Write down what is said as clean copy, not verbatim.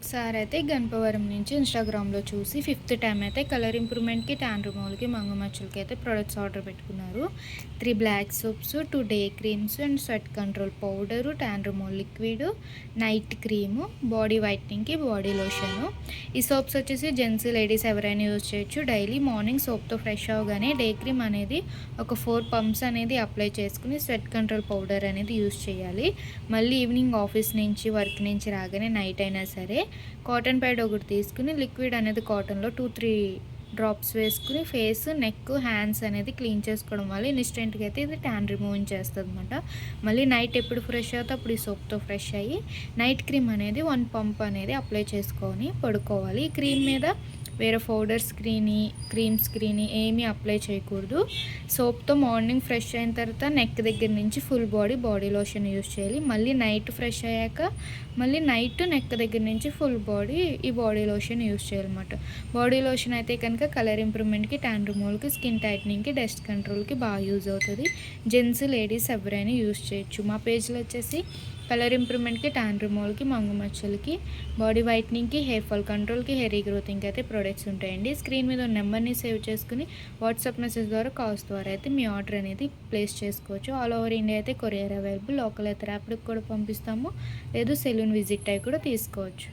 Sir అయితే గణపవరం నుంచి ఇన్‌స్టాగ్రామ్‌లో చూసి ఫిఫ్త్ టైమ్ అయితే కలర్ ఇంప్రూవ్‌మెంట్‌కి, టాన్ రిమూవల్‌కి, మంగు మచ్చలకి అయితే ప్రొడక్ట్స్ ఆర్డర్ పెట్టుకున్నారు. 3 black soaps, 2 day creams and sweat control powder, tan removal liquid, night cream, body వైట్నింగ్‌కి బాడీ లోషను. ఈ సోప్స్ వచ్చేసి జెంట్స్, లేడీస్ ఎవరైనా యూజ్ చేయొచ్చు. డైలీ మార్నింగ్ సోప్‌తో ఫ్రెష్ అవ్వగానే డే క్రీమ్ అనేది ఒక 4 పంప్స్ అనేది అప్లై చేసుకొని స్వెట్ కంట్రోల్ పౌడర్ అనేది యూజ్ చేయాలి. మళ్ళీ ఈవినింగ్ ఆఫీస్ నుంచి, వర్క్ నుంచి రాగానే నైట్ అయినా సరే కాటన్ ప్యాడ్ ఒకటి తీసుకుని లిక్విడ్ అనేది కాటన్లో 2-3 డ్రాప్స్ వేసుకుని ఫేస్, నెక్, హ్యాండ్స్ అనేది క్లీన్ చేసుకోవడం వల్ల ఇన్స్టెంట్గా అయితే ఇది ట్యాన్ రిమూవింగ్ చేస్తుంది అనమాట. మళ్ళీ నైట్ ఎప్పుడు ఫ్రెష్ అవుతే అప్పుడు ఈ సోప్తో ఫ్రెష్ అయ్యి నైట్ క్రీమ్ అనేది 1 పంప్ అనేది అప్లై చేసుకొని పడుకోవాలి. ఈ క్రీమ్ మీద వేరే పౌడర్ క్రీమ్ ఏమీ అప్లై చేయకూడదు. సోప్తో మార్నింగ్ ఫ్రెష్ అయిన తర్వాత నెక్ దగ్గర నుంచి ఫుల్ బాడీ లోషన్ యూజ్ చేయాలి. మళ్ళీ నైట్ ఫ్రెష్ అయ్యాక మళ్ళీ నైట్ నెక్ దగ్గర నుంచి ఫుల్ బాడీ ఈ బాడీ లోషన్ యూజ్ చేయాలన్నమాట. బాడీ లోషన్ అయితే కనుక కలర్ ఇంప్రూవ్మెంట్కి, ట్యాన్ రిమూవల్కి, స్కిన్ టైట్నింగ్కి, డస్ట్ కంట్రోల్కి బాగా యూజ్ అవుతుంది. జెంట్స్, లేడీస్ ఎవరైనా యూజ్ చేయొచ్చు. మా పేజ్లో వచ్చేసి కలర్ ఇంప్రూవ్మెంట్కి, ట్యాన్ రిమూవల్కి, మంగు మచ్చలకి, బాడీ వైట్నింగ్కి, హెయిర్ ఫాల్ కంట్రోల్కి, హెయిర్ గ్రోతింగ్కి అయితే ప్రొడక్ట్స్ ఉంటాయండి. స్క్రీన్ మీద ఉన్న నెంబర్ని సేవ్ చేసుకుని వాట్సాప్ మెసేజ్ ద్వారా, కాల్స్ ద్వారా అయితే మీ ఆర్డర్ అనేది ప్లేస్ చేసుకోవచ్చు. ఆల్ ఓవర్ ఇండియా అయితే కొరియర్ అవైలబుల్. లోకల్ అయితే ర్యాపిడ్కి కూడా పంపిస్తాము. లేదు సెలూన్ విజిట్ అయి కూడా తీసుకోవచ్చు.